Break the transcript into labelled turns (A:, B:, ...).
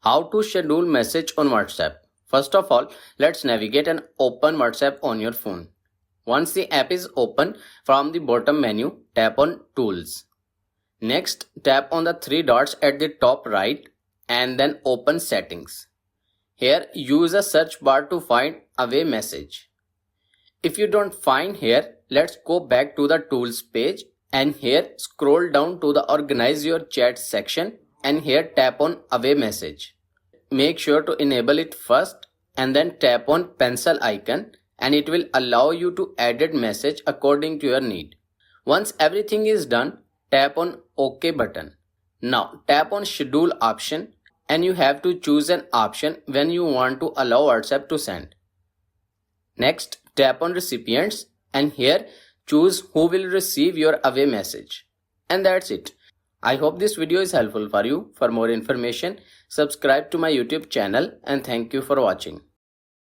A: How to schedule message on WhatsApp. First of all, let's navigate and open WhatsApp on your phone. Once the app is open, from the bottom menu, tap on Tools. Next, tap on the three dots at the top right and then open Settings. Here, use a search bar to find Away message. If you don't find here, let's go back to the Tools page and here scroll down to the Organize Your Chat section and here tap on Away message. Make sure to enable it first and then tap on pencil icon and it will allow you to edit message according to your need. Once everything is done, tap on OK button. Now tap on Schedule option and you have to choose an option when you want to allow WhatsApp to send. Next, tap on Recipients and here choose who will receive your Away message. And that's it. I hope this video is helpful for you. For more information, subscribe to my YouTube channel and thank you for watching.